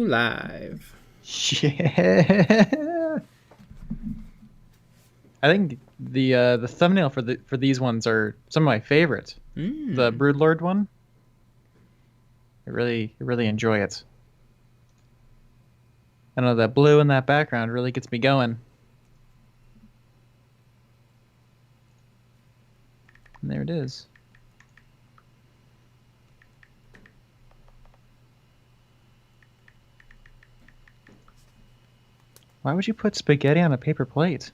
live. Yeah. I think the thumbnail for these ones are some of my favorites. The Broodlord one. I really enjoy it. I know that blue in that background really gets me going. And there it is. Why would you put spaghetti on a paper plate?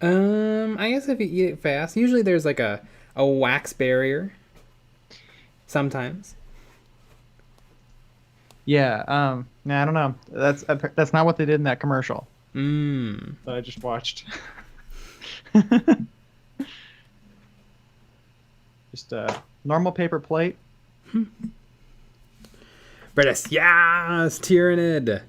I guess if you eat it fast, usually there's like a wax barrier. Sometimes. Yeah. I don't know. That's not what they did in that commercial. Mmm. That I just watched. Just a normal paper plate. Yes, TYRANID.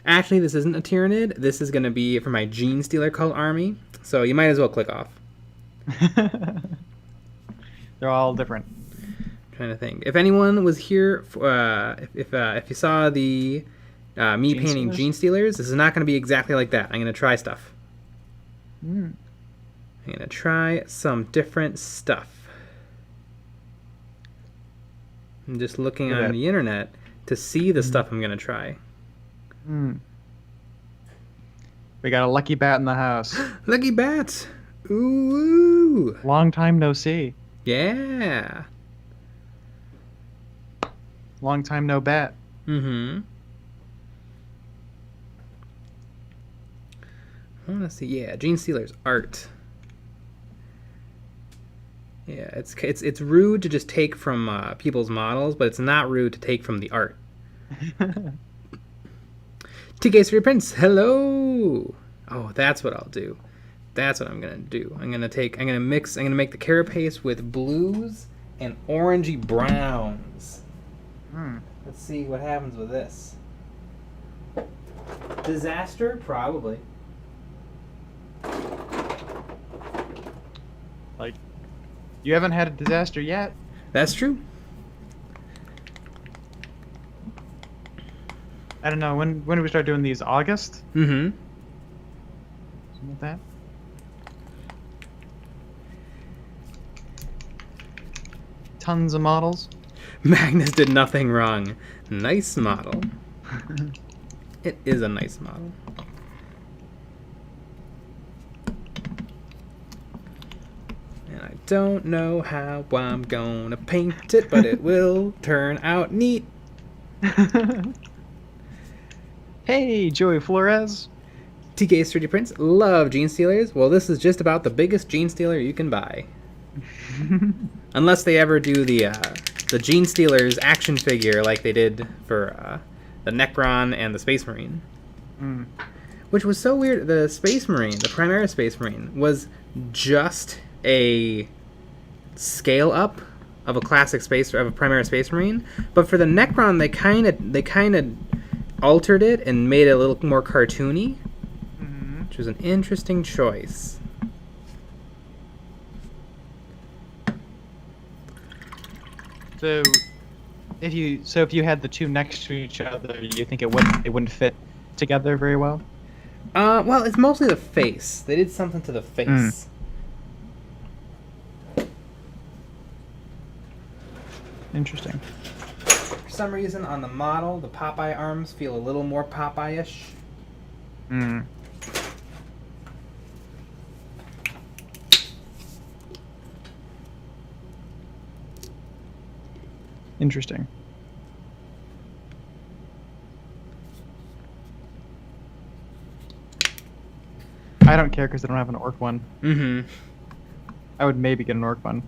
Actually, this isn't a TYRANID. This is going to be for my Gene Stealer cult army. So you might as well click off. They're all different. I'm trying to think. If anyone was here, if you saw the me painting Gene Stealers, this is not going to be exactly like that. I'm going to try stuff. I'm going to try some different stuff. I'm just looking on the internet to see the stuff I'm going to try. We got a lucky bat in the house. Lucky bats! Ooh! Long time no see. Yeah! Long time no bat. I want to see, Gene Stealer's art. Yeah, it's rude to just take from people's models, but it's not rude to take from the art. TK3 Prince, hello! Oh, that's what I'll do. That's what I'm gonna do. I'm gonna make the carapace with blues and orangey browns. Let's see what happens with this. Disaster? Probably. Like, you haven't had a disaster yet. That's true. I don't know, when do we start doing these? August? Mm-hmm. Something like that? Tons of models. Magnus did nothing wrong. Nice model. It is a nice model. And I don't know how I'm gonna paint it, but it will turn out neat. Hey, Joey Flores. TK's 3D Prints love Gene Stealers. Well, this is just about the biggest Gene Stealer you can buy. Unless they ever do the Gene Stealers action figure like they did for the Necron and the Space Marine. Which was so weird. The Space Marine, the Primaris Space Marine, was just a scale up of a classic Primaris Space Marine. But for the Necron, they kind of altered it and made it a little more cartoony, which was an interesting choice. So, if you had the two next to each other, you think it wouldn't fit together very well? Well, it's mostly the face. They did something to the face. Interesting. For some reason, on the model, the Popeye arms feel a little more Popeye-ish. Interesting. I don't care because I don't have an orc one. I would maybe get an orc one.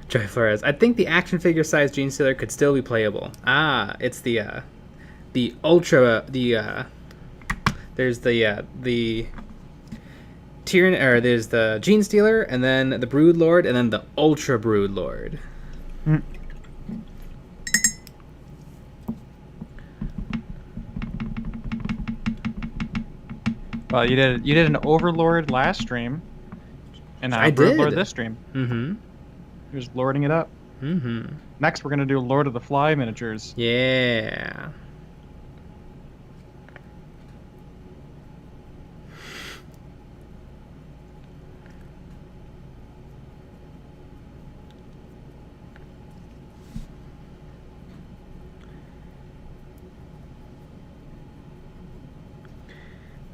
Joey Flores. I think the action figure size Gene Stealer could still be playable. It's the ultra there's the Tyranid, or there's the Gene Stealer, and then the Broodlord, and then the Ultra Broodlord. Well, you did an Overlord last stream, and I Broodlord did. this stream. You're just lording it up. Mm-hmm. Next, we're gonna do Lord of the Fly miniatures. Yeah.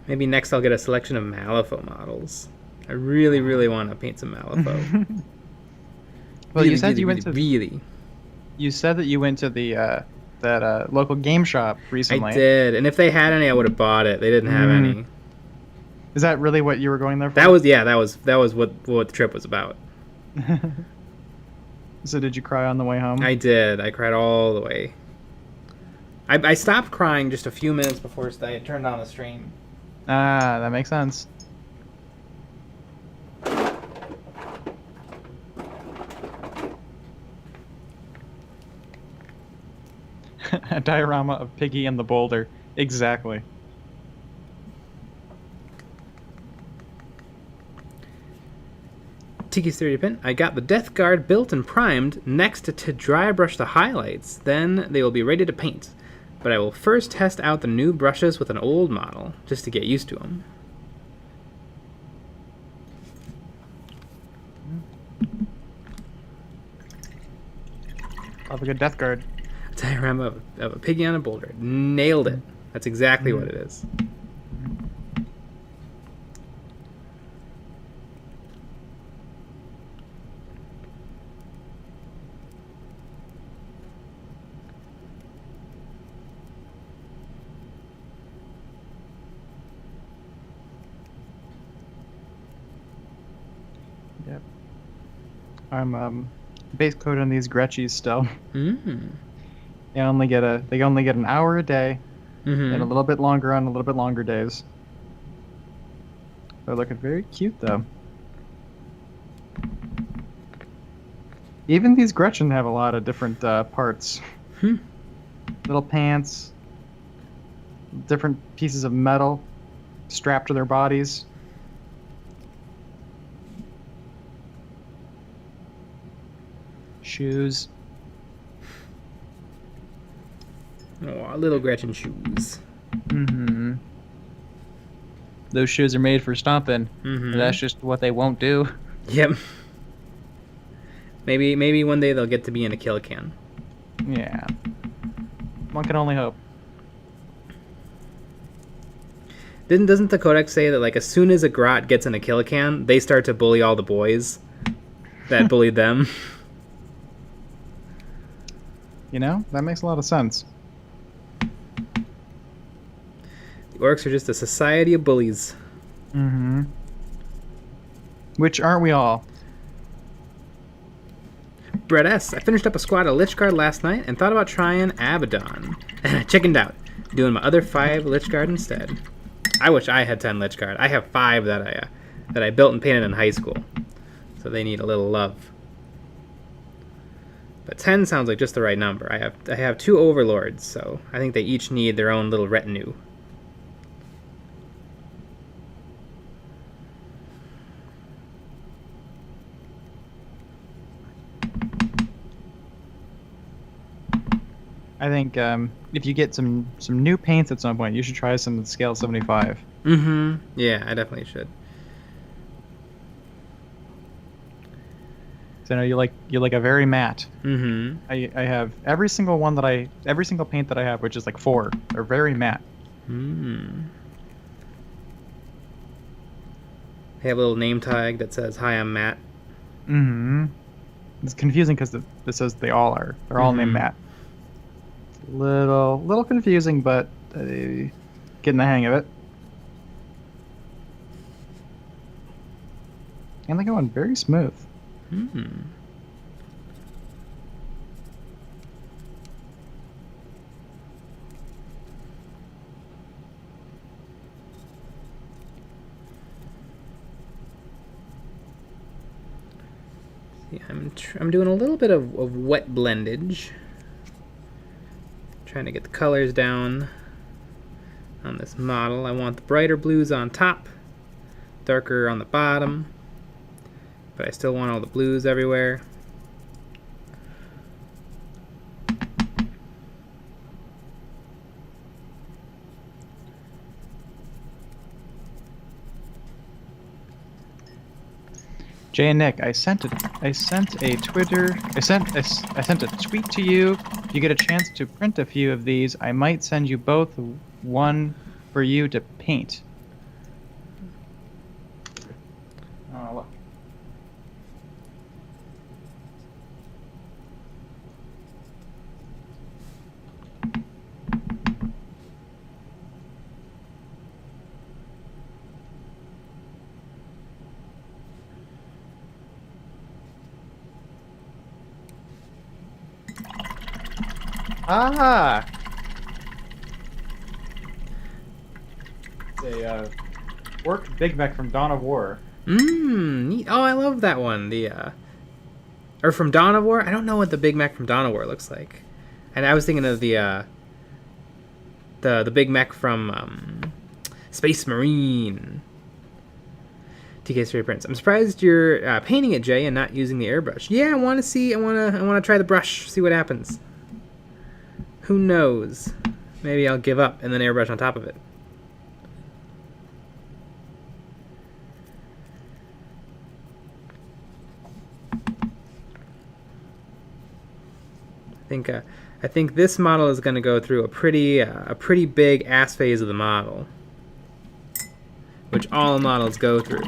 Maybe next I'll get a selection of Malifaux models. I really, really want to paint some Malifaux. Well, really, you said really, you went really, to. really. You said that you went to the that local game shop recently. I did, and if they had any, I would have bought it. They didn't have any. Is that really what you were going there for? That was what the trip was about. So did you cry on the way home? I did. I cried all the way. I stopped crying just a few minutes before I turned on the stream. Ah, that makes sense. A diorama of Piggy and the Boulder. Exactly. Tiki's 30 pin. I got the Death Guard built and primed. Next to dry brush the highlights. Then they will be ready to paint. But I will first test out the new brushes with an old model, just to get used to them. Love a good Death Guard. A diorama of a piggy on a boulder. Nailed it. That's exactly what it is. Yep. I'm base coat on these Gretchies still. Mm-hmm. They only get an hour a day, Mm-hmm. and a little bit longer on a little bit longer days. They're looking very cute though. Even these Gretchen have a lot of different parts. Little pants, different pieces of metal strapped to their bodies. Shoes. Oh, little Gretchen shoes. Mm-hmm. Those shoes are made for stomping. Mm-hmm. That's just what they won't do. Yep. Maybe one day they'll get to be in a kill can. Yeah. One can only hope. Doesn't the codex say that like as soon as a grot gets in a kill can, they start to bully all the boys that bullied them? You know, that makes a lot of sense. The orcs are just a society of bullies. Mm-hmm. Which aren't we all? Brett S. I finished up a squad of Lich Guard last night and thought about trying Abaddon. And I chickened out, doing my other 5 Lich Guard instead. I wish I had 10 Lich Guard. I have 5 that I built and painted in high school. So they need a little love. But 10 sounds like just the right number. I have 2 Overlords, so I think they each need their own little retinue. I think if you get some new paints at some point, you should try some scale 75. Mm-hmm. Yeah, I definitely should. So I know you like a very matte. Mm-hmm. I have every single paint that I have, which is like 4, are very matte. Mm. They have a little name tag that says, "Hi, I'm Matt." Mm-hmm. It's confusing because it says they all are. They're all named Matt. Little confusing, but getting the hang of it. And they're going very smooth. Hmm. See, I'm doing a little bit of wet blendage. Trying to get the colors down on this model. I want the brighter blues on top, darker on the bottom, but I still want all the blues everywhere. Jay and Nick, I sent a tweet to you. If you get a chance to print a few of these, I might send you both one for you to paint. Oh, look. Ah! It's a work Big Mech from Dawn of War. Neat. Oh, I love that one. Or from Dawn of War. I don't know what the Big Mech from Dawn of War looks like. And I was thinking of the Big Mech from Space Marine. TK Straight Prince. I'm surprised you're painting it, Jay, and not using the airbrush. Yeah, I want to see. I want to try the brush. See what happens. Who knows? Maybe I'll give up and then airbrush on top of it. I think this model is going to go through a pretty big ass phase of the model, which all models go through.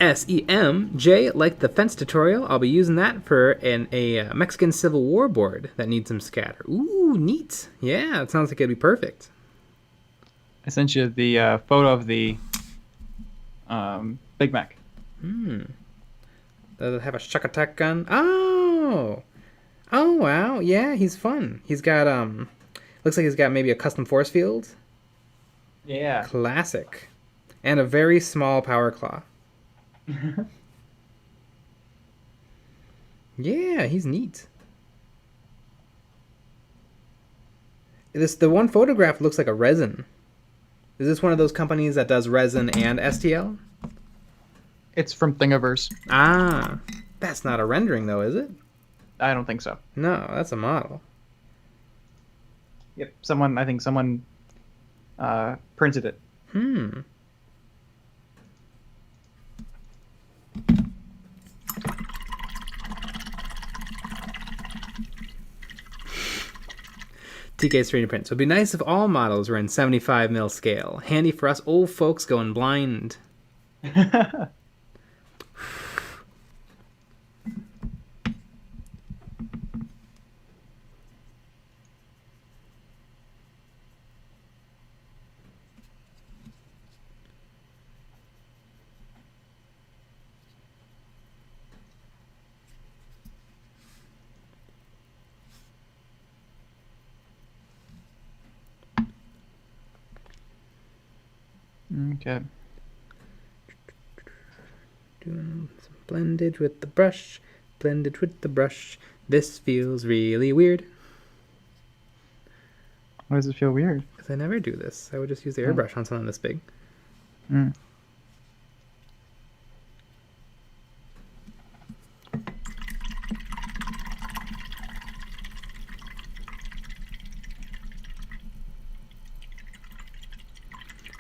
SEMJ, like the fence tutorial, I'll be using that for a Mexican Civil War board that needs some scatter. Ooh, neat. Yeah, it sounds like it'd be perfect. I sent you the photo of the Big Mac. Does it have a shuck attack gun? Oh wow, yeah, he's fun. He's got looks like he's got maybe a custom force field. Yeah. Classic, and a very small power claw. Yeah, he's neat. The one photograph looks like a resin. Is this one of those companies that does resin and STL? It's from Thingiverse. Ah, that's not a rendering though, is it? I don't think so. No, that's a model. Yep. I think someone printed it. TK's 3D print. So it'd be nice if all models were in 75mm scale. Handy for us old folks going blind. Okay. Doing some blended with the brush. Blended with the brush. This feels really weird. Why does it feel weird? Because I never do this. I would just use the airbrush on something this big.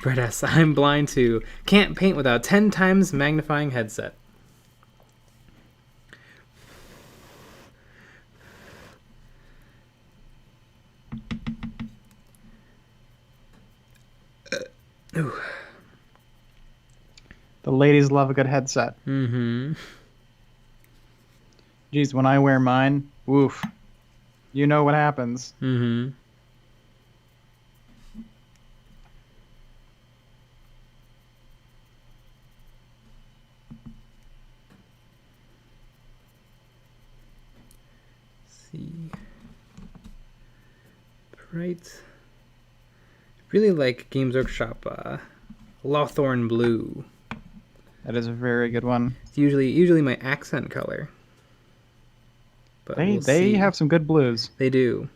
Brett S. I'm blind too. Can't paint without 10 times magnifying headset. The ladies love a good headset. Geez, when I wear mine, woof. You know what happens. See. Right. Really like Games Workshop Lawthorn Blue. That is a very good one. It's usually my accent color. But they have some good blues. They do.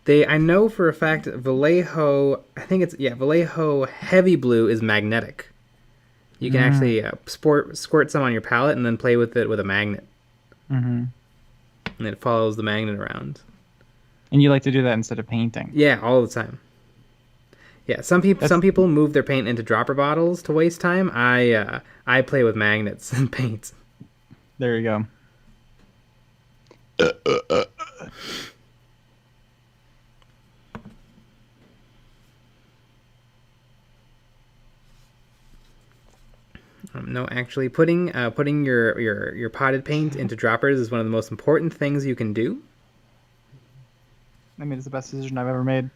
I know for a fact Vallejo, Vallejo Heavy Blue is magnetic. You can actually squirt some on your palette and then play with it with a magnet. And it follows the magnet around. And you like to do that instead of painting. Yeah, all the time. Yeah, some people move their paint into dropper bottles to waste time. I play with magnets and paints. There you go. No, actually, putting your potted paint into droppers is one of the most important things you can do. I mean, it's the best decision I've ever made.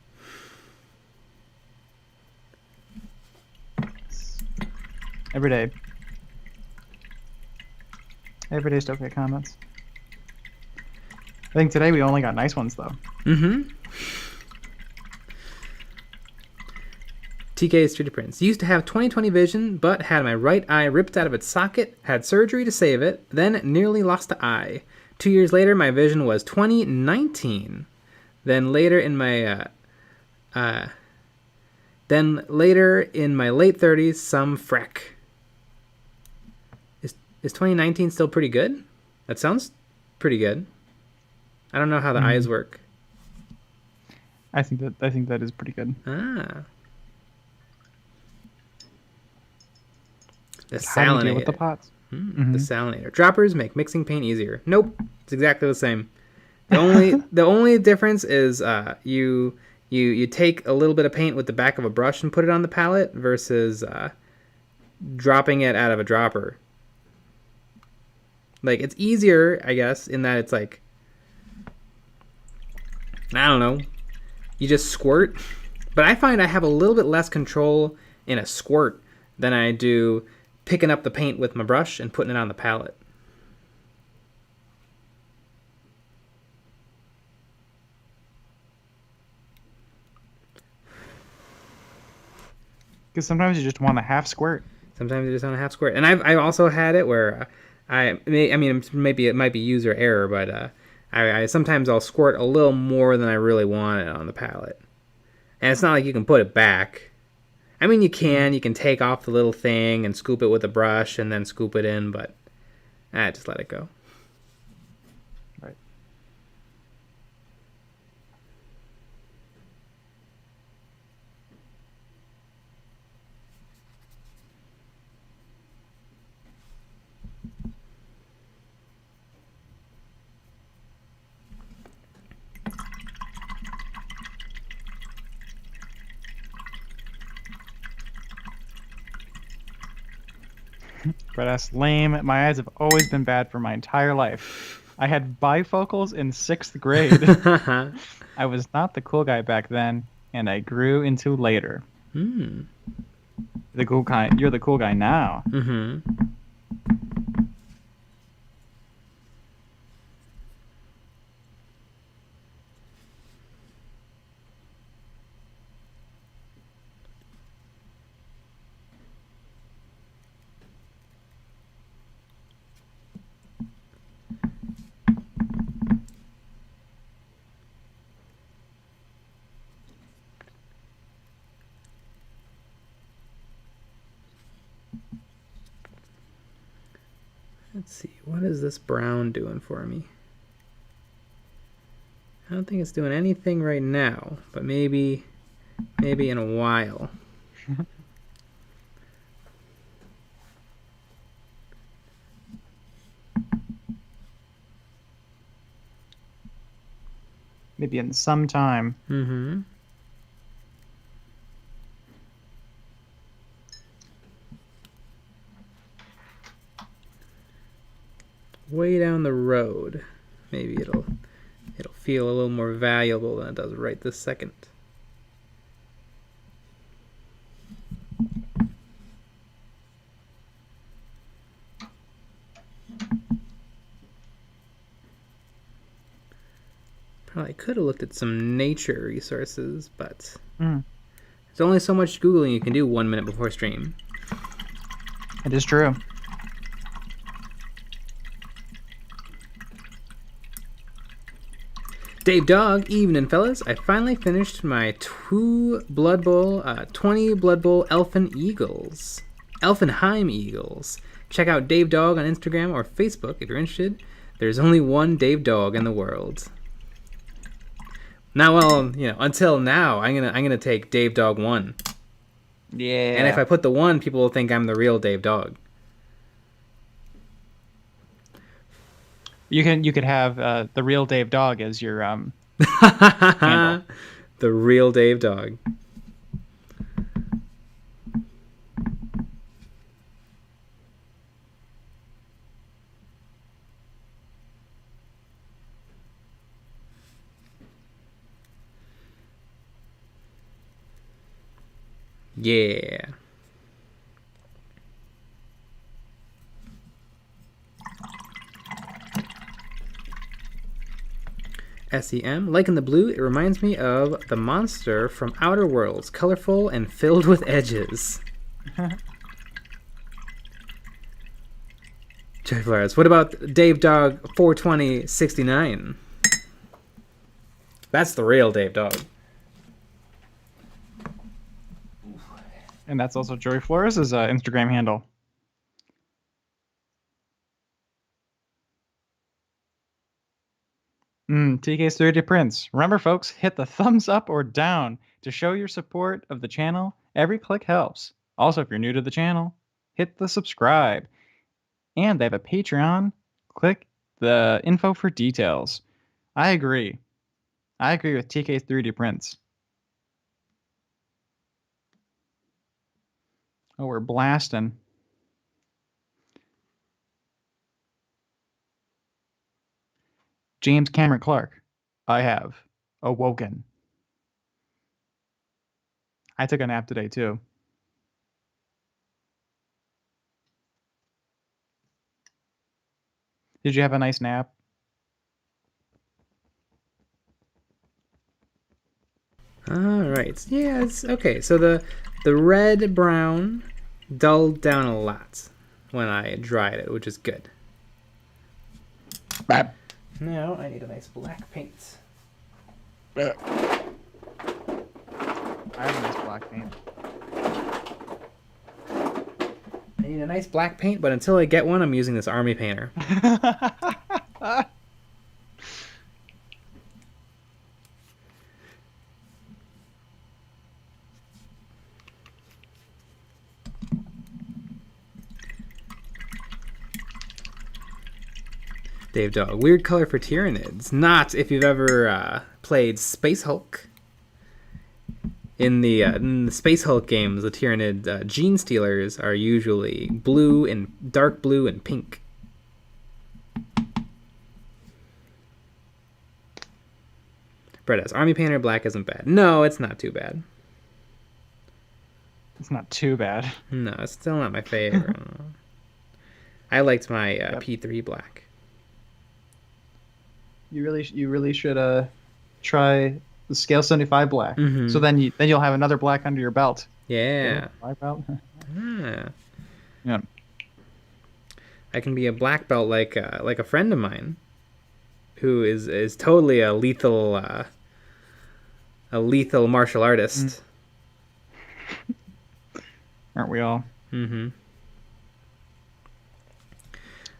Every day. Every day still get comments. I think today we only got nice ones, though. Mm-hmm. TK's 3D prints. Used to have 20/20 vision, but had my right eye ripped out of its socket, had surgery to save it, then nearly lost the eye. 2 years later, my vision was 20/19. Then later in my late 30s, some freck. Is 2019 still pretty good? That sounds pretty good. I don't know how the eyes work. I think that is pretty good. Ah. The How do you deal salinator. with the pots? The salinator. Droppers make mixing paint easier. Nope, it's exactly the same. The only difference is you take a little bit of paint with the back of a brush and put it on the palette versus dropping it out of a dropper. Like, it's easier, I guess, in that it's like, I don't know, you just squirt. But I find I have a little bit less control in a squirt than I do picking up the paint with my brush and putting it on the palette. Because sometimes you just want a half squirt. Sometimes you just want a half squirt. And I've also had it where maybe it might be user error, but I sometimes I'll squirt a little more than I really want it on the palette. And it's not like you can put it back. I mean, you can take off the little thing and scoop it with a brush and then scoop it in, but just let it go. Right. But that's lame. My eyes have always been bad for my entire life. I had bifocals in 6th grade. I was not the cool guy back then, and I grew into later. The cool guy. You're the cool guy now. Mm-hmm. Let's see, what is this brown doing for me? I don't think it's doing anything right now, but maybe in a while. Maybe in some time. Mm-hmm. Way down the road, maybe it'll feel a little more valuable than it does right this second. Probably could have looked at some nature resources, but there's only so much Googling you can do 1 minute before stream. It is true. Dave Dog, evening fellas. I finally finished my 20 Blood Bowl Elfenheim Eagles. Check out Dave Dog on Instagram or Facebook if you're interested. There's only one Dave Dog in the world. Now, well, until now, I'm gonna take Dave Dog 1. Yeah. And if I put the 1, people will think I'm the real Dave Dog. You could have the real Dave Dog as your handle. The real Dave Dog. Yeah. SEM. Like in the blue, it reminds me of the monster from Outer Worlds, colorful and filled with edges. Jay Flores. What about Dave Dog 42069? That's the real Dave Dog. And that's also Joey Flores' Instagram handle. TK's 3D Prints. Remember, folks, hit the thumbs up or down to show your support of the channel. Every click helps. Also, if you're new to the channel, hit the subscribe. And they have a Patreon. Click the info for details. I agree. I agree with TK's 3D Prints. Oh, we're blasting. James Cameron Clark. I have awoken. I took a nap today, too. Did you have a nice nap? All right. Yeah, it's okay. So the red brown dulled down a lot when I dried it, which is good. Bap. Now I need a nice black paint. I have a nice black paint. I need a nice black paint, but until I get one, I'm using this army painter. Dave Dog. Weird color for Tyranids. Not if you've ever played Space Hulk. In the Space Hulk games, the Tyranid gene stealers are usually blue and dark blue and pink. Brett as Army Painter black isn't bad. No, it's not too bad. It's not too bad. No, it's still not my favorite. I liked my P3 black. You really should try the scale 75 black. Mm-hmm. So then you'll have another black under your belt. Yeah. Black belt. Yeah. Yeah. I can be a black belt like a friend of mine, who is totally a lethal martial artist. Aren't we all? Mm-hmm.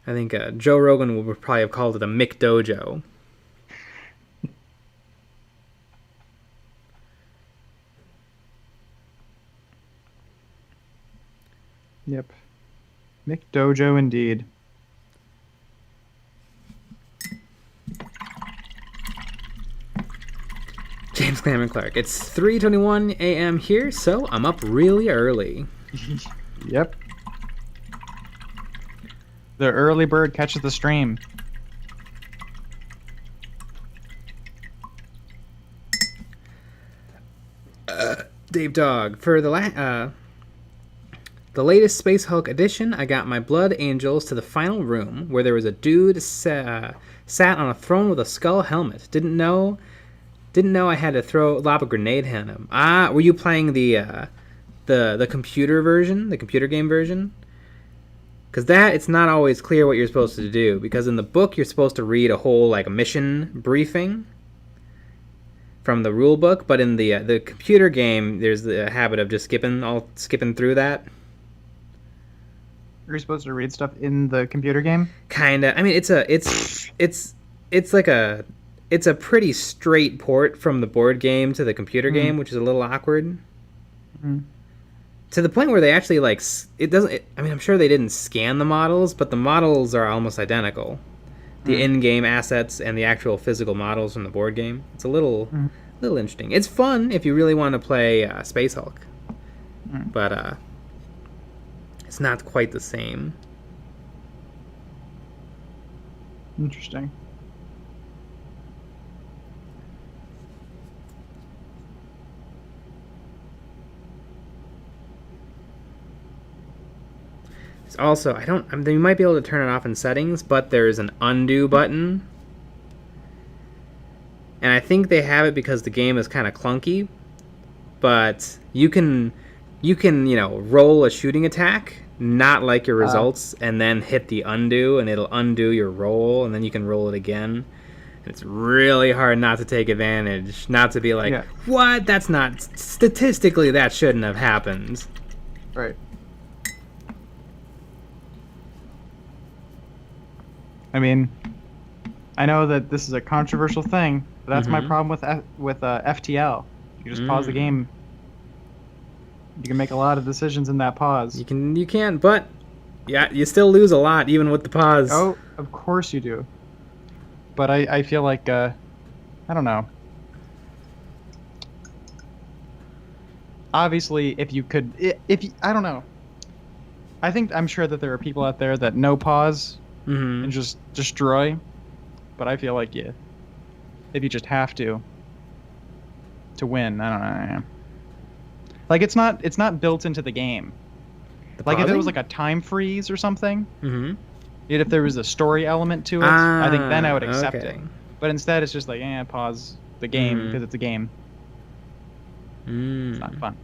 I think Joe Rogan would probably have called it a Mick Dojo. Yep. Mick Dojo indeed. James Cameron Clark. It's 3:21 a.m. here, so I'm up really early. Yep. The early bird catches the stream. Dave Dog. For the latest Space Hulk edition, I got my Blood Angels to the final room, where there was a dude sat on a throne with a skull helmet. Didn't know I had to lob a grenade at him. Were you playing the computer version, the computer game version? Because it's not always clear what you're supposed to do. Because in the book, you're supposed to read a whole a mission briefing from the rule book, but in the computer game, there's the habit of just skipping through that. You're supposed to read stuff in the computer game? Kinda. I mean, it's it's a pretty straight port from the board game to the computer game, which is a little awkward. To the point where they actually it doesn't. I mean, I'm sure they didn't scan the models, but the models are almost identical. The in-game assets and the actual physical models from the board game. It's a little interesting. It's fun if you really want to play Space Hulk, but it's not quite the same. Interesting. Also, you might be able to turn it off in settings, but there's an undo button. And I think they have it because the game is kind of clunky. But you can, roll a shooting attack, not like your results, and then hit the undo, and it'll undo your roll, and then you can roll it again. And it's really hard not to take advantage, not to be like, what? That's not, statistically, that shouldn't have happened. Right. I mean, I know that this is a controversial thing, but that's my problem with FTL. You just pause the game. You can make a lot of decisions in that pause. You can, but yeah, you still lose a lot even with the pause. Oh, of course you do. But I feel like I don't know. Obviously, if I don't know. I'm sure that there are people out there that no pause and just destroy. But I feel like if you just have to win, I don't know. Like it's not built into the game. Like if it was like a time freeze or something, if there was a story element to it, I think then I would accept it. But instead, it's just like, pause the game because it's a game. It's not fun.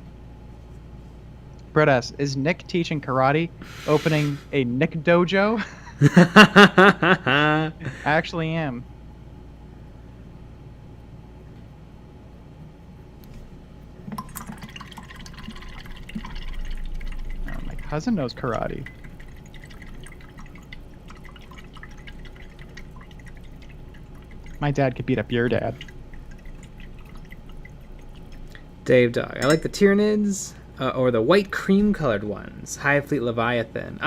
Brett S., is Nick teaching karate, opening a Nick dojo? I actually am. My cousin knows karate. My dad could beat up your dad. Dave Dog. I like the Tyranids or the white cream colored ones. High Fleet Leviathan.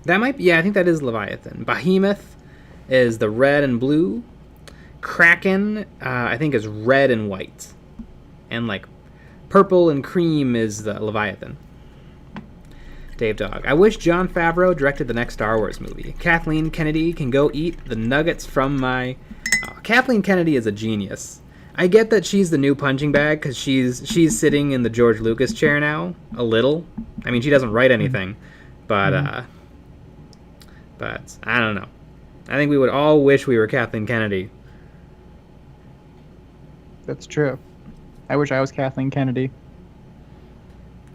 That might be, I think that is Leviathan. Behemoth is the red and blue. Kraken, I think, is red and white. And like purple and cream is the Leviathan. Dave Dog. I wish Jon Favreau directed the next Star Wars movie. Kathleen Kennedy can go eat the nuggets from my... Kathleen Kennedy is a genius. I get that she's the new punching bag because she's sitting in the George Lucas chair now, a little. I mean, she doesn't write anything, but I don't know. I think we would all wish we were Kathleen Kennedy. That's true. I wish I was Kathleen Kennedy.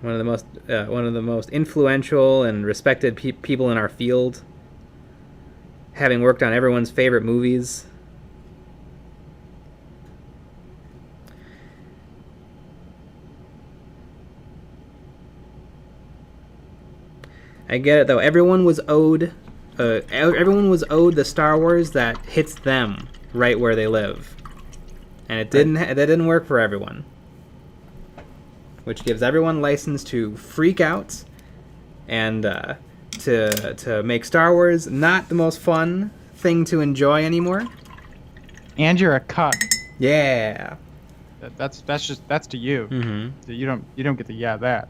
One of the most influential and respected people in our field, having worked on everyone's favorite movies. I get it though. Everyone was owed the Star Wars that hits them right where they live, and that didn't work for everyone. Which gives everyone license to freak out and to make Star Wars not the most fun thing to enjoy anymore. And you're a cuck. Yeah. That's to you. Mm-hmm. You don't get to that.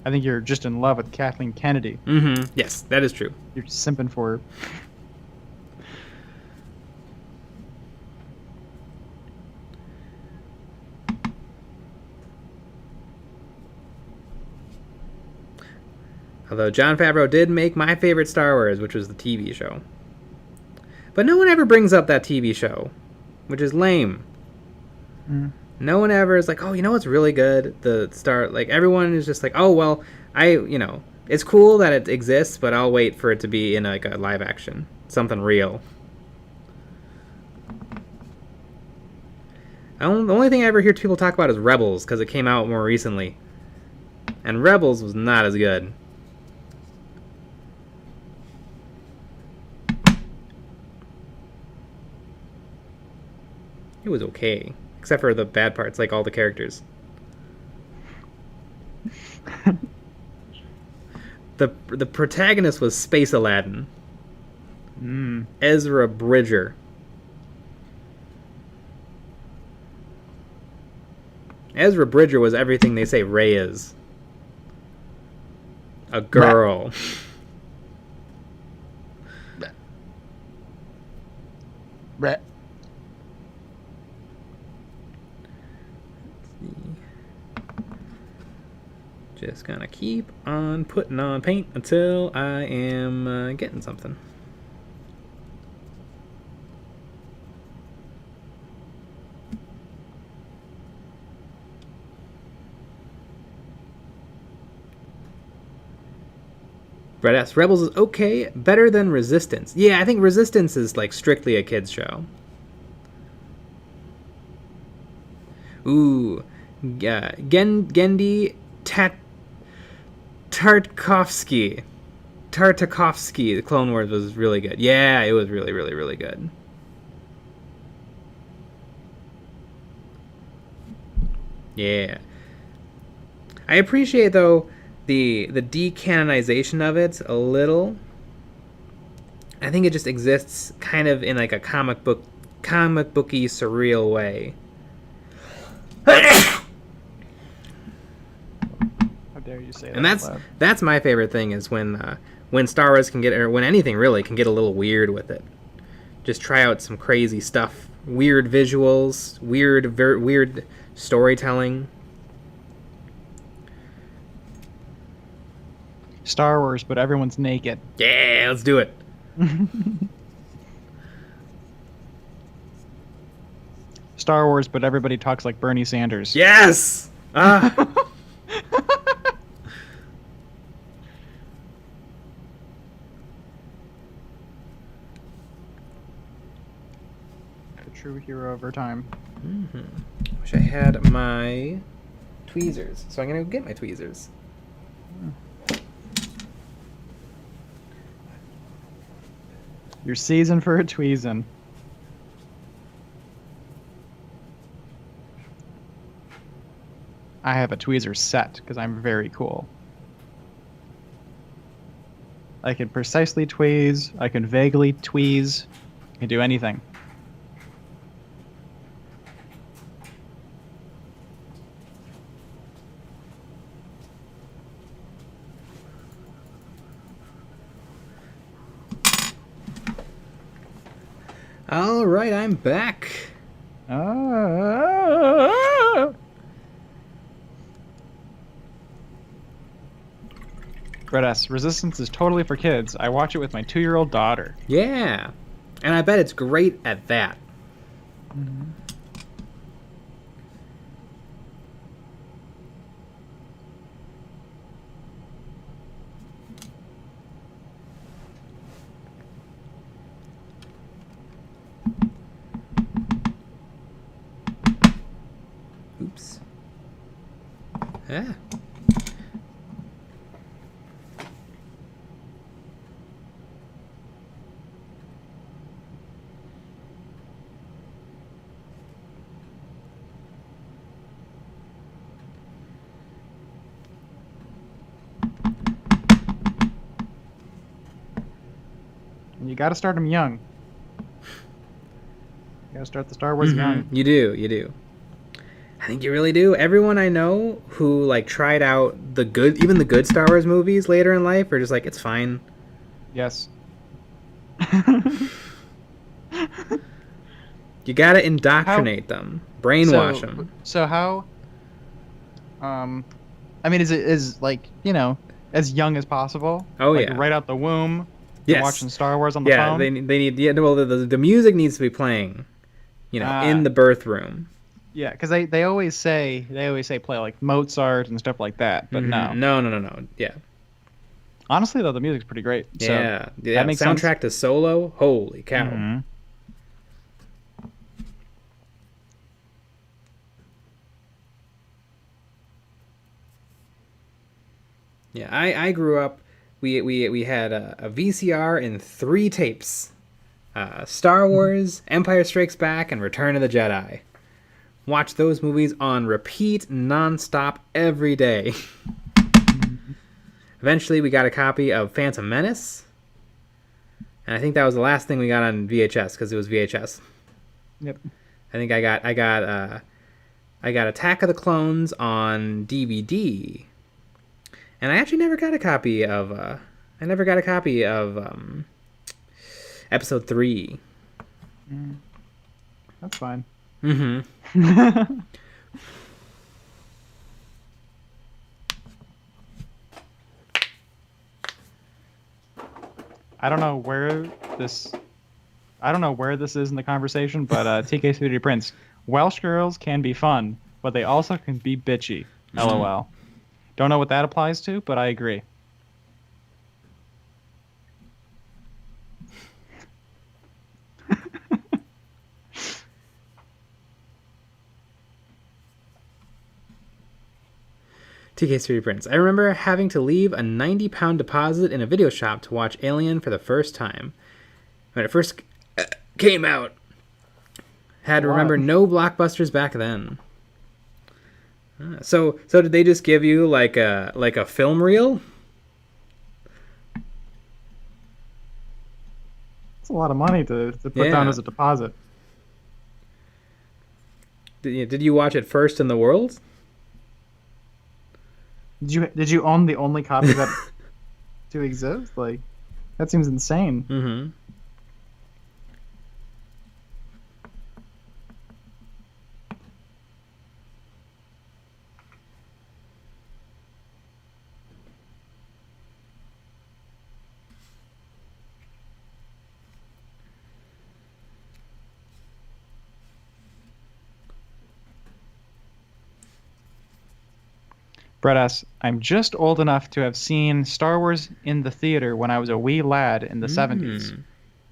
I think you're just in love with Kathleen Kennedy. Mm-hmm. Yes, that is true. You're simping for her. Although Jon Favreau did make my favorite Star Wars, which was the TV show. But no one ever brings up that TV show, which is lame. No one ever is like, oh, you know what's really good? Everyone is just like, oh, well, it's cool that it exists, but I'll wait for it to be in like a live action. Something real. The only thing I ever hear people talk about is Rebels, because it came out more recently. And Rebels was not as good. It was okay, except for the bad parts, like all the characters. The protagonist was Space Aladdin. Ezra Bridger. Ezra Bridger was everything they say Rey is. A girl. Brett. Just gonna keep on putting on paint until I am getting something. Brett S. Rebels is okay, better than Resistance. Yeah, I think Resistance is like strictly a kids show. Ooh, Gendy Tartakovsky. The Clone Wars was really good. Yeah, it was really, really, really good. Yeah. I appreciate, though, the decanonization of it a little. I think it just exists kind of in like a comic booky, surreal way. How dare you say that? And that's my favorite thing is when Star Wars can get, or when anything really can get a little weird with it. Just try out some crazy stuff, weird visuals, weird storytelling. Star Wars, but everyone's naked. Yeah, let's do it. Star Wars, but everybody talks like Bernie Sanders. Yes. The true hero over time. Wish I had my tweezers, so I'm gonna go get my tweezers. Your season for a tweezin'. I have a tweezer set because I'm very cool. I can precisely tweeze. I can vaguely tweeze. I can do anything. All right, I'm back. Red S, Resistance is totally for kids. I watch it with my 2-year-old daughter. Yeah, and I bet it's great at that. Oops. Ah. You gotta start them young. You gotta start the Star Wars young. You do. I think you really do. Everyone I know who like tried out even the good Star Wars movies later in life are just like, it's fine. Yes. You gotta indoctrinate them, brainwash them. So how? I mean, is like, you know, as young as possible? Oh, like, yeah. Right out the womb. Yes. Watching Star Wars on the Yeah, phone. they need. Yeah, well, the music needs to be playing, you know, in the birth room. Yeah, because they always say play like Mozart and stuff like that, but no. No. Yeah. Honestly, though, the music's pretty great. Yeah. So Yeah. that makes Soundtrack sense. to Solo. Holy cow. Mhm. Yeah, I grew up. We had a VCR and 3 tapes: Star Wars, Empire Strikes Back, and Return of the Jedi. watch those movies on repeat, nonstop, every day. Eventually, we got a copy of Phantom Menace. And I think that was the last thing we got on VHS, because it was VHS. Yep. I think I got Attack of the Clones on DVD. And I actually never got a copy of episode 3. That's fine. Mm-hmm. I don't know where this is in the conversation, but TK3D Prince, Welsh girls can be fun, but they also can be bitchy. LOL. Don't know what that applies to, but I agree. TK3 Prince. I remember having to leave a 90-pound deposit in a video shop to watch Alien for the first time. When it first came out. Had to remember no blockbusters back then. So did they just give you like a film reel? It's a lot of money to put down as a deposit. Did you watch it first in the world? Did you own the only copy that to exist? Like, that seems insane. Mm-hmm. Brett asks, I'm just old enough to have seen Star Wars in the theater when I was a wee lad in the 70s.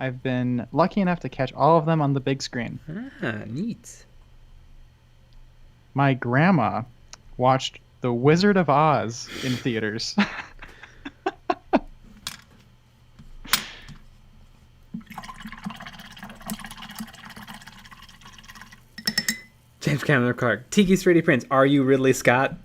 I've been lucky enough to catch all of them on the big screen. Ah, neat. My grandma watched The Wizard of Oz in theaters. James Cameron Clark. Tiki's 3D Prince. Are you Ridley Scott?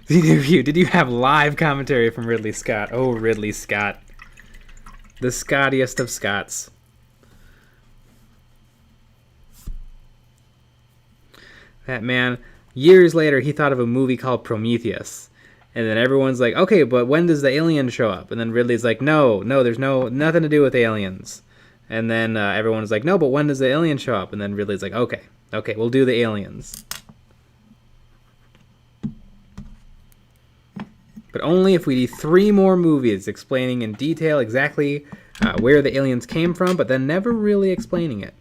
Did you have live commentary from Ridley Scott? Oh, Ridley Scott. The Scottiest of Scots. That man, years later, he thought of a movie called Prometheus. And then everyone's like, okay, but when does the alien show up? And then Ridley's like, no, there's nothing to do with aliens. And then everyone's like, no, but when does the alien show up? And then Ridley's like, okay, we'll do the aliens. But only if we do 3 more movies explaining in detail exactly where the aliens came from, but then never really explaining it.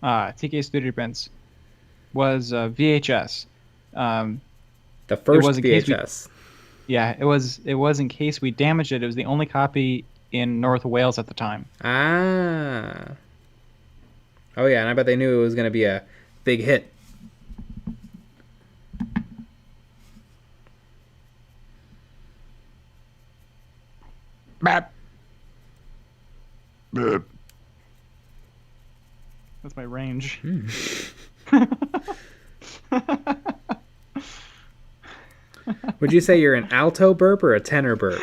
TK Studio Prince was VHS. The first VHS. It was in case we damaged it. It was the only copy in North Wales at the time. Ah. Oh yeah, and I bet they knew it was going to be a big hit. Bap. Bap. That's my range. Would you say you're an alto burp or a tenor burp?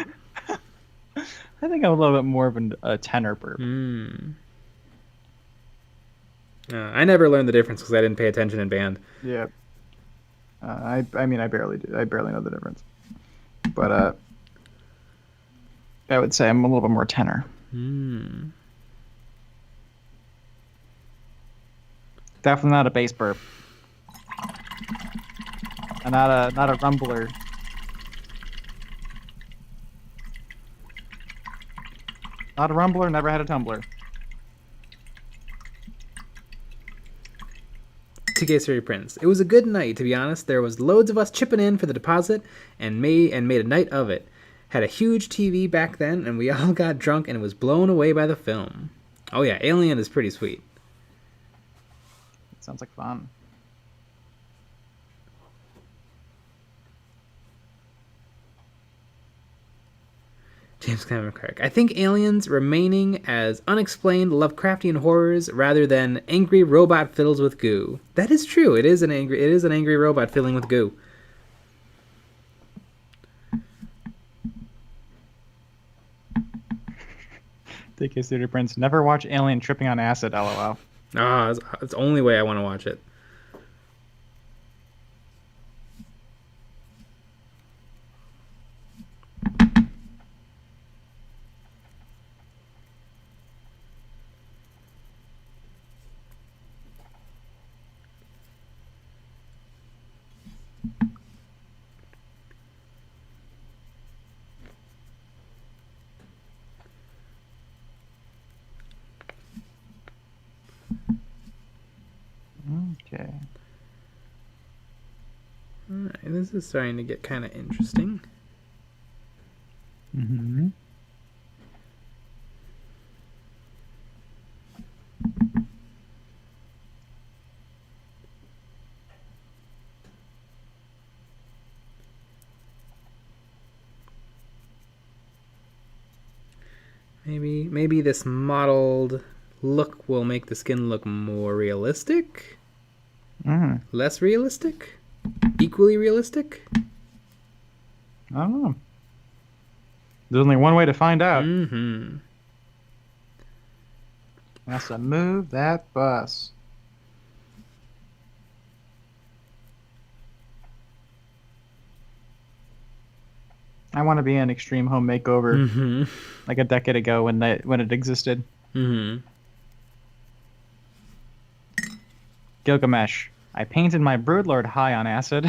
I think I'm a little bit more of a tenor burp. I never learned the difference because I didn't pay attention in band. Yeah. I mean, I barely do. I barely know the difference. But I would say I'm a little bit more tenor. Definitely not a bass burp. And not a rumbler. Not a rumbler, never had a tumbler. TK3 Prince. It was a good night, to be honest. There was loads of us chipping in for the deposit and made a night of it. Had a huge TV back then, and we all got drunk and was blown away by the film. Oh yeah, Alien is pretty sweet. Sounds like fun. James Cameron Kirk. I think aliens remaining as unexplained Lovecraftian horrors rather than angry robot fiddles with goo. That is true. It is an angry robot filling with goo. TK Studio Prince. Never watch Alien tripping on acid. LOL. Ah, it's the only way I want to watch it. Okay. Alright, this is starting to get kind of interesting. Mm-hmm. Maybe this modeled look will make the skin look more realistic? Less realistic? Equally realistic? I don't know. There's only one way to find out. Mm-hmm. Has to move that bus. I want to be in Extreme Home Makeover like a decade ago when it existed. Gilgamesh. I painted my Broodlord high on acid.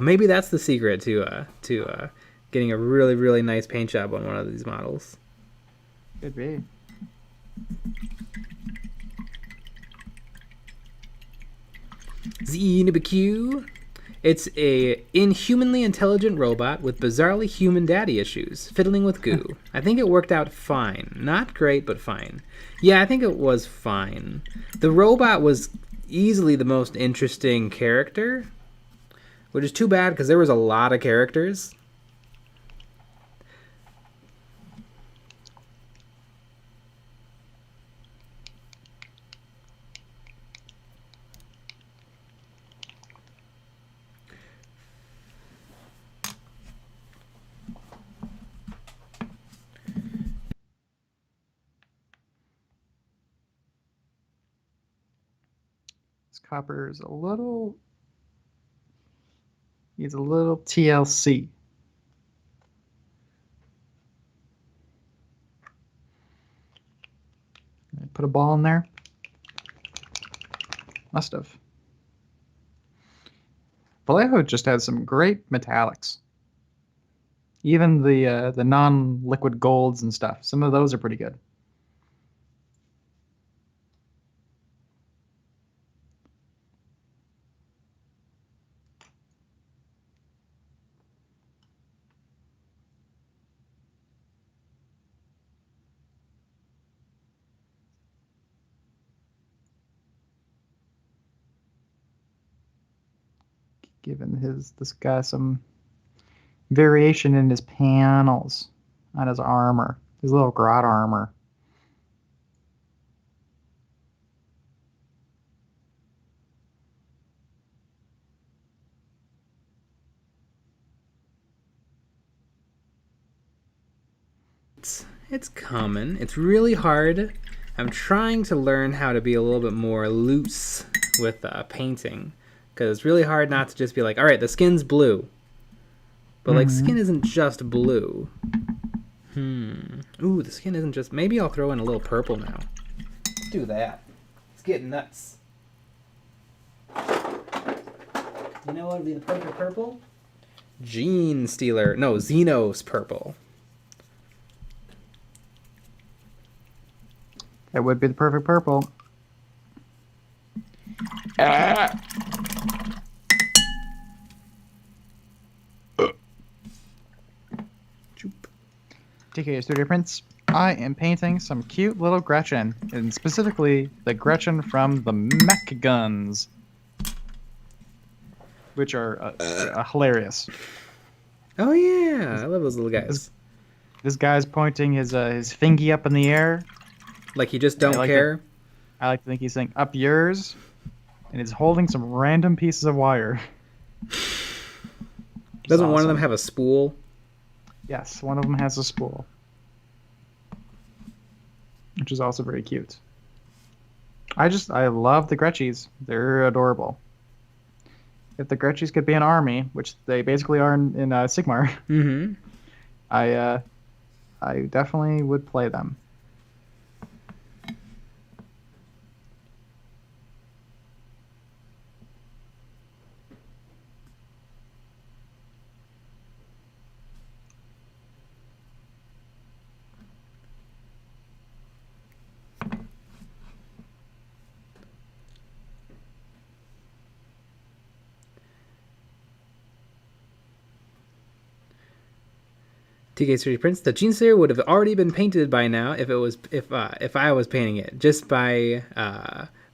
Maybe that's the secret to getting a really, really nice paint job on one of these models. Could be. ZNBQ. It's a inhumanly intelligent robot with bizarrely human daddy issues, fiddling with goo. I think it worked out fine. Not great, but fine. Yeah, I think it was fine. The robot was easily the most interesting character, which is too bad because there was a lot of characters. Copper is a little... He's a little TLC. Put a ball in there? Must have. Vallejo just has some great metallics. Even the non-liquid golds and stuff. Some of those are pretty good. Giving this guy some variation in his panels on his armor, his little grot armor. It's common. It's really hard. I'm trying to learn how to be a little bit more loose with painting. Because it's really hard not to just be like, all right, the skin's blue. But, like, skin isn't just blue. Ooh, the skin isn't just... Maybe I'll throw in a little purple now. Let's do that. It's getting nuts. You know what would be the perfect purple? Gene Stealer. No, Xenos purple. That would be the perfect purple. TK Studio Prince. I am painting some cute little Gretchen, and specifically the Gretchen from the Mech Guns, which are hilarious. Oh yeah, I love those little guys. This guy's pointing his fingy up in the air. Like you just I don't like care. I like to think he's saying up yours, and he's holding some random pieces of wire. Doesn't one of them Awesome. have a spool? Yes, one of them has a spool, which is also very cute. I love the Gretchies. They're adorable. If the Gretchies could be an army, which they basically are in Sigmar, Mm-hmm. I definitely would play them. TK3 Prince. The Gene Slayer would have already been painted by now if I was painting it just by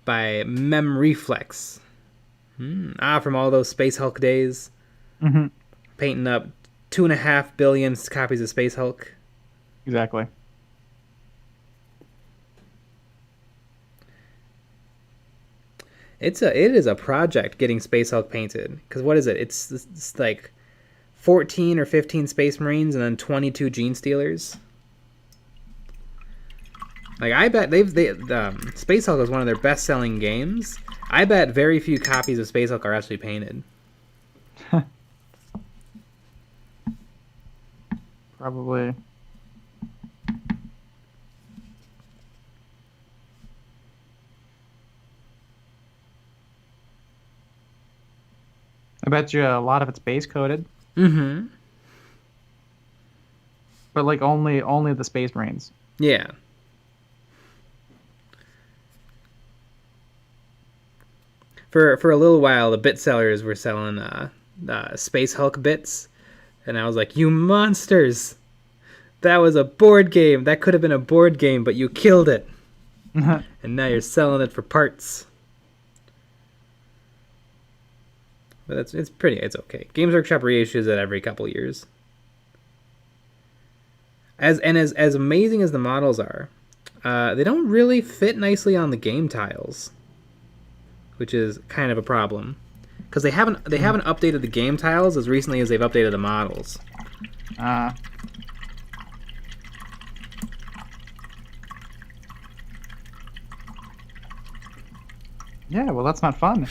Mem Reflex. From all those Space Hulk days, Mm-hmm. painting up 2.5 billion copies of Space Hulk. Exactly. It is a project getting Space Hulk painted, because what is it? It's like 14 or 15 Space Marines and then 22 Gene Stealers. Like I bet Space Hulk is one of their best selling games. I bet very few copies of Space Hulk are actually painted. Probably. I bet you a lot of it's base coded, Mm-hmm. but like only the Space Marines. Yeah. For a little while, the bit sellers were selling Space Hulk bits, and I was like, "You monsters! That was a board game. That could have been a board game, but you killed it, and now you're selling it for parts." But it's pretty. It's okay. Games Workshop reissues it every couple years. As amazing as the models are, they don't really fit nicely on the game tiles, which is kind of a problem, because they haven't updated the game tiles as recently as they've updated the models. Yeah, well, that's not fun.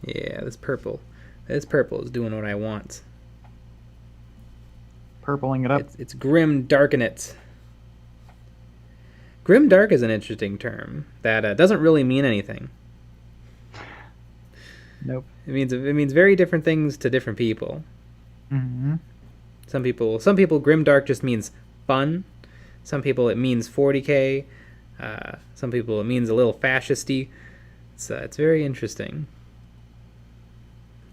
Yeah, this purple is doing what I want. Purpling it up. It's grim darken it. Grim dark is an interesting term that doesn't really mean anything. Nope. It means very different things to different people. Mm-hmm. Some people grim dark just means fun. Some people it means 40k. Some people it means a little fascisty. It's very interesting.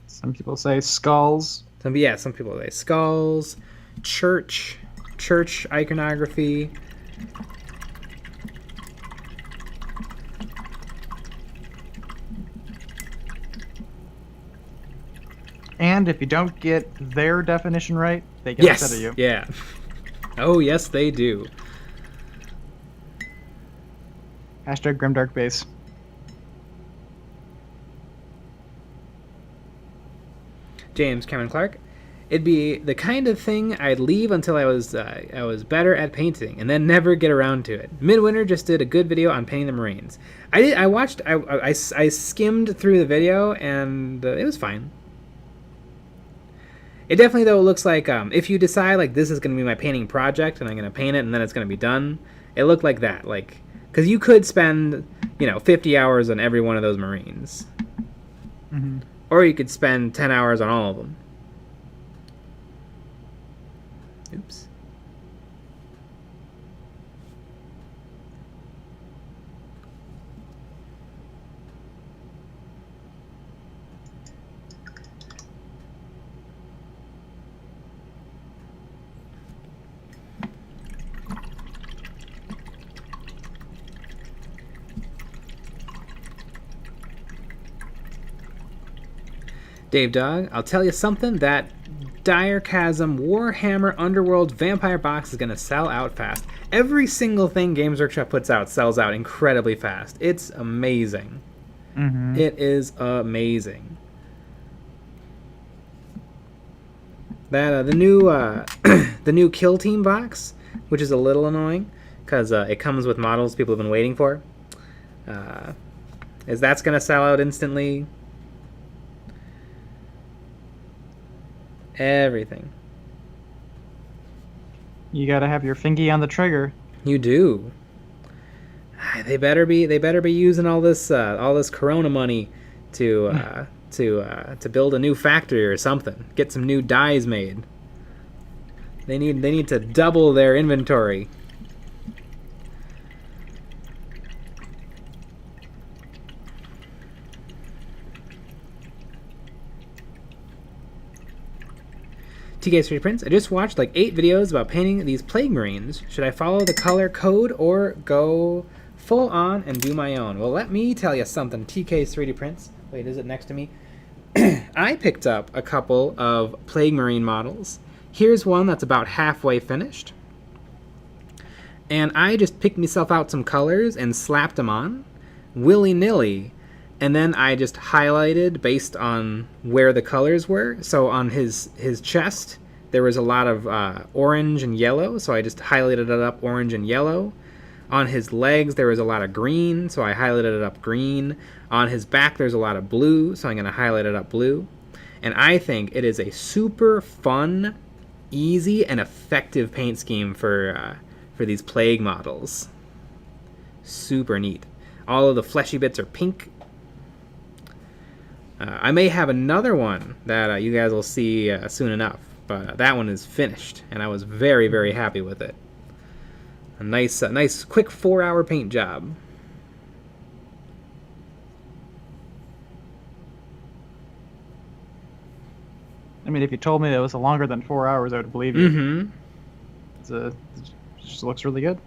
Some people say skulls. Some people say skulls, church iconography. And if you don't get their definition right, they get upset at you. Yeah. Oh, yes, they do. Hashtag Grimdark Base. James Cameron Clark. It'd be the kind of thing I'd leave until I was better at painting, and then never get around to it. Midwinter just did a good video on painting the Marines. I skimmed through the video, and it was fine. It definitely, though, looks like if you decide like this is going to be my painting project and I'm going to paint it and then it's going to be done, it looked like that. Like, because you could spend 50 hours on every one of those Marines, Mm-hmm. or you could spend 10 hours on all of them. Oops. Dave Dog, I'll tell you something, that Dire Chasm Warhammer Underworld Vampire box is going to sell out fast. Every single thing Games Workshop puts out sells out incredibly fast. It's amazing. Mm-hmm. It is amazing. That the new the new Kill Team box, which is a little annoying because it comes with models people have been waiting for, is that's going to sell out instantly. Everything. You gotta have your fingy on the trigger. You do. They better be using all this Corona money to build a new factory or something. Get some new dies made. They need to double their inventory. TK's 3D Prints, I just watched like 8 videos about painting these Plague Marines. Should I follow the color code or go full on and do my own? Well, let me tell you something, TK's 3D Prints. Wait, is it next to me? I picked up a couple of Plague Marine models. Here's one that's about halfway finished. And I just picked myself out some colors and slapped them on, willy-nilly. And then I just highlighted based on where the colors were. So on his chest, there was a lot of orange and yellow, so I just highlighted it up orange and yellow. On his legs, there was a lot of green, so I highlighted it up green. On his back, there's a lot of blue, so I'm going to highlight it up blue. And I think it is a super fun, easy, and effective paint scheme for these Plague models. Super neat. All of the fleshy bits are pink. I may have another one that you guys will see soon enough, but that one is finished, and I was very, very happy with it. A nice, quick 4-hour paint job. I mean, if you told me that it was longer than 4 hours, I would believe you. Mm-hmm. It just looks really good.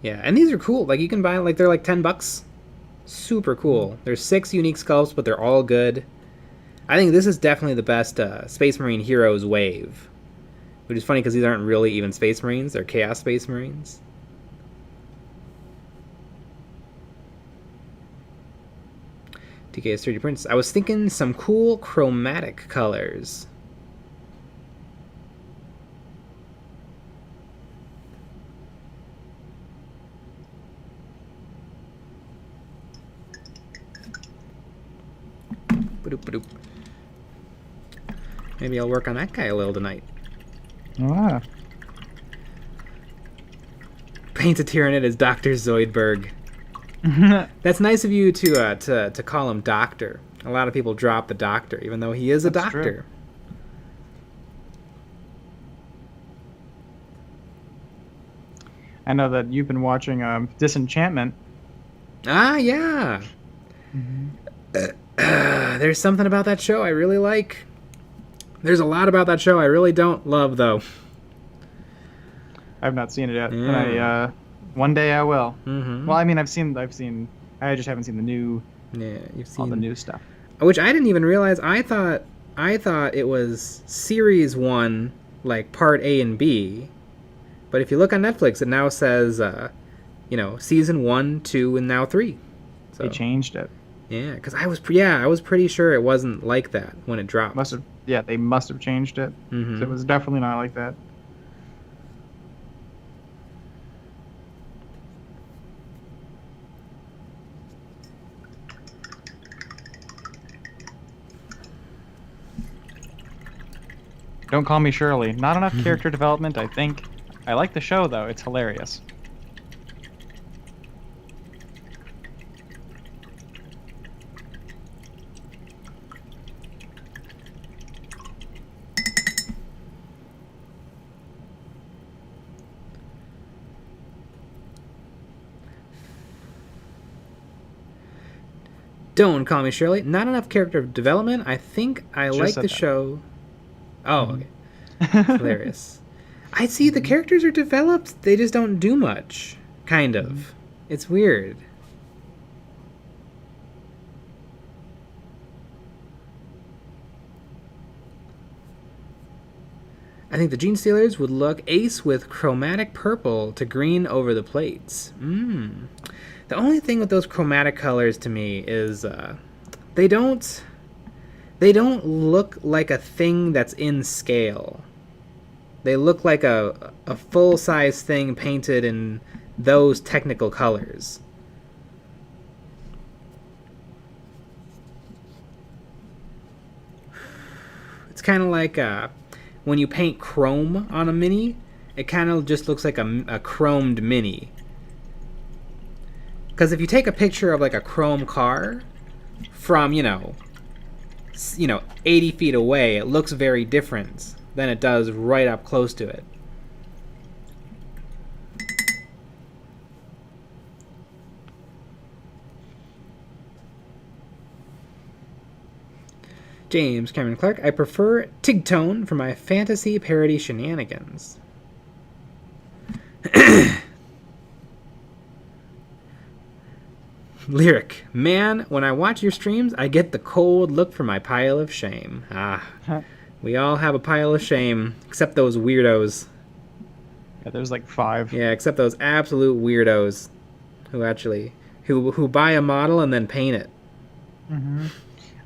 Yeah, and these are cool. Like, you can buy, like, they're like $10. Super cool. There's 6 unique sculpts, but they're all good. I think this is definitely the best Space Marine Heroes wave. Which is funny because these aren't really even Space Marines. They're Chaos Space Marines. TK's 3D Prints. I was thinking some cool chromatic colors. Ba-doop. Maybe I'll work on that guy a little tonight. Ah. Paint a Tyranid as Dr. Zoidberg. That's nice of you to call him Doctor. A lot of people drop the Doctor, even though he is a That's doctor. true. I know that you've been watching Disenchantment. Ah, yeah. There's something about that show I really like. There's a lot about that show I really don't love, though. I've not seen it yet. Yeah. But one day I will. Mm-hmm. Well, I mean, I've seen. I just haven't seen the new. Yeah, you've seen all the new stuff. Which I didn't even realize. I thought it was series 1, like part A and B. But if you look on Netflix, it now says, season 1, 2, and now 3. So They changed it. yeah, because I was pretty sure it wasn't like that when it dropped. They must have changed it. Mhm. 'Cause it was definitely not like that. Don't call me Shirley. Not enough character development, I think. I like the show, though. It's hilarious. Don't call me Shirley. Not enough character development. I think I Just like said the that. show. Oh, okay. Hilarious. I see the characters are developed. They just don't do much. Kind of. It's weird. I think the Gene Stealers would look ace with chromatic purple to green over the plates. The only thing with those chromatic colors to me is they don't look like a thing that's in scale. They look like a full-size thing painted in those technical colors. It's kind of like when you paint chrome on a mini, it kind of just looks like a chromed mini. Because if you take a picture of like a chrome car from, 80 feet away, it looks very different than it does right up close to it. James Cameron Clark, I prefer Tigtone for my fantasy parody shenanigans. Lyric, man, when I watch your streams, I get the cold look for my pile of shame. We all have a pile of shame, except those weirdos. Yeah, there's like 5. Yeah, except those absolute weirdos who buy a model and then paint it. Mm-hmm.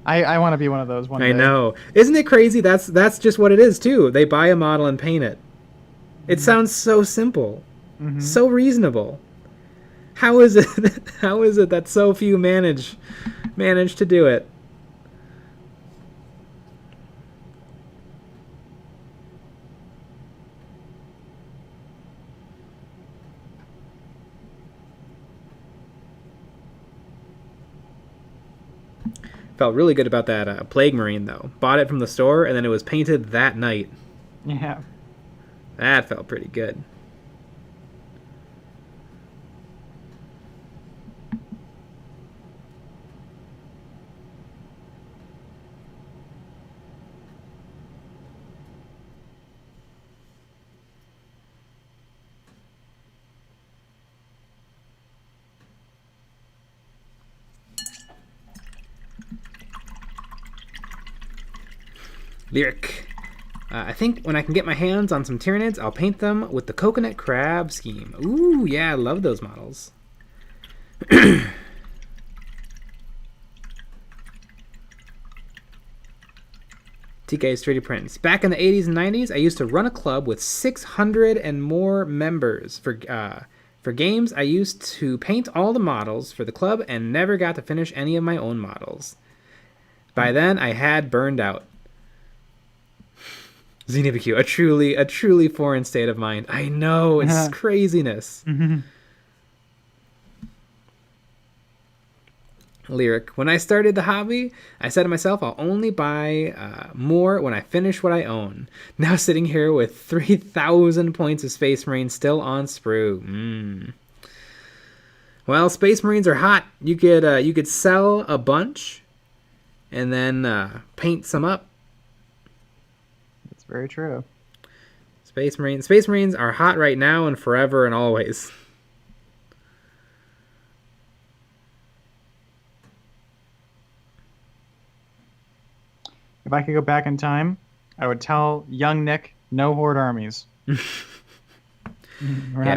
I want to be one of those one day. I know. Isn't it crazy? That's just what it is, too. They buy a model and paint it. It sounds so simple. So reasonable. How is it that so few manage to do it? Felt really good about that Plague Marine, though. Bought it from the store, and then it was painted that night. Yeah. That felt pretty good. Lyric. I think when I can get my hands on some Tyranids, I'll paint them with the coconut crab scheme. Ooh, yeah, I love those models. TK's 3D prints. Back in the 80s and 90s, I used to run a club with 600 and more members. For games, I used to paint all the models for the club and never got to finish any of my own models. By then, I had burned out. ZNBQ, a truly foreign state of mind. I know, it's craziness. Lyric, when I started the hobby, I said to myself, I'll only buy more when I finish what I own. Now sitting here with 3,000 points of Space Marine still on sprue. Well, Space Marines are hot. You could sell a bunch and then paint some up. Very true. Space Marines are hot right now and forever and always. If I could go back in time, I would tell young Nick, no Horde armies. Yeah,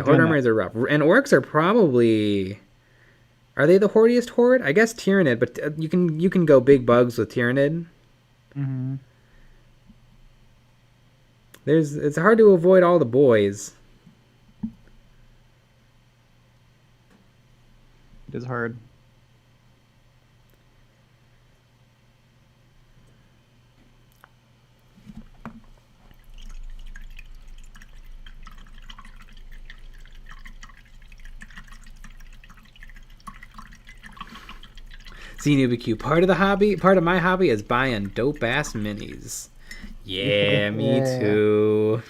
Horde armies are rough. And Orcs are probably... Are they the hordiest Horde? I guess Tyranid, but you can go big bugs with Tyranid. It's hard to avoid all the boys. It is hard. ZNewBQ, part of my hobby is buying dope ass minis. Yeah, me too.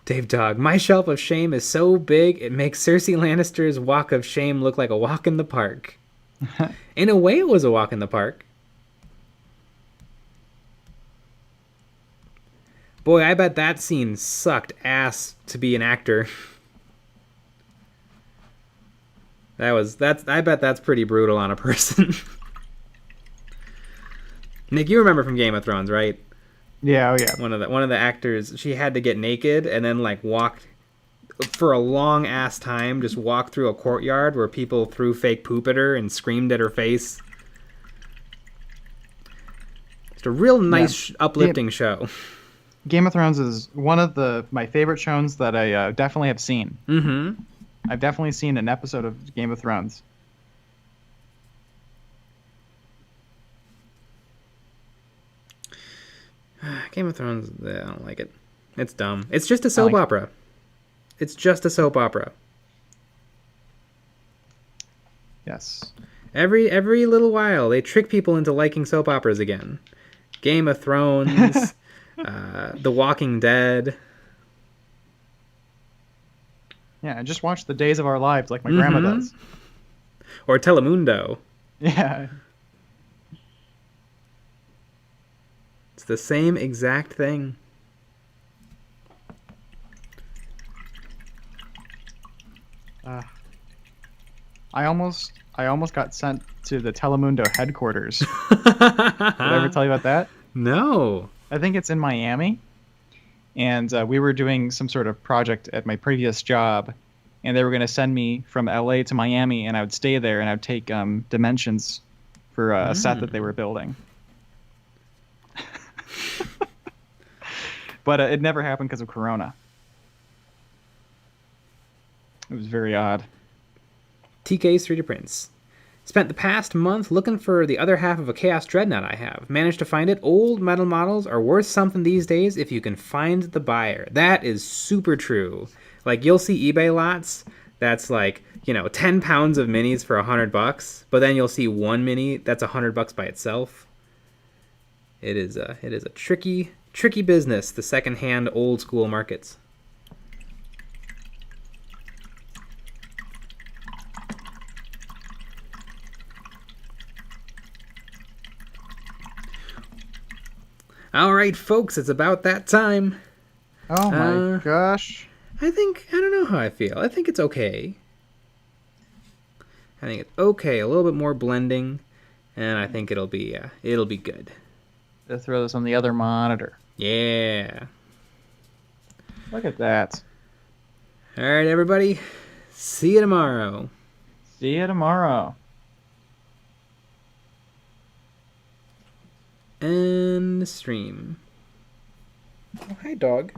Dave Dog, my shelf of shame is so big it makes Cersei Lannister's walk of shame look like a walk in the park. In a way, it was a walk in the park. Boy, I bet that scene sucked ass to be an actor. I bet that's pretty brutal on a person. Nick, you remember from Game of Thrones, right? Yeah, oh yeah. One of the actors, she had to get naked and then like walk for a long ass time, just walk through a courtyard where people threw fake poop at her and screamed at her face. Just a real nice, uplifting show. Game of Thrones is one of my favorite shows that I definitely have seen. Mm-hmm. I've definitely seen an episode of Game of Thrones. Game of Thrones, I don't like it. It's dumb. It's just a soap opera. It's just a soap opera. Yes. Every little while, they trick people into liking soap operas again. Game of Thrones, The Walking Dead. Yeah, I just watch The Days of Our Lives like my grandma does. Or Telemundo. Yeah. It's the same exact thing. I almost got sent to the Telemundo headquarters. Did I ever tell you about that? No. I think it's in Miami. And we were doing some sort of project at my previous job, and they were going to send me from LA to Miami, and I would stay there, and I would take dimensions for a set that they were building. But it never happened because of Corona. It was very odd. TK's 3D Prints. Spent the past month looking for the other half of a Chaos Dreadnought I have. Managed to find it. Old metal models are worth something these days if you can find the buyer. That is super true. Like, you'll see eBay lots that's like, 10 pounds of minis for $100, but then you'll see one mini that's $100 by itself. It is a tricky business, the secondhand old school markets. All right, folks, it's about that time. Oh my gosh. I don't know how I feel. I think it's okay. I think it's okay. A little bit more blending, and I think it'll be good. Let's throw this on the other monitor. Yeah. Look at that. All right, everybody. See you tomorrow. See you tomorrow. And stream. Oh, hi, dog.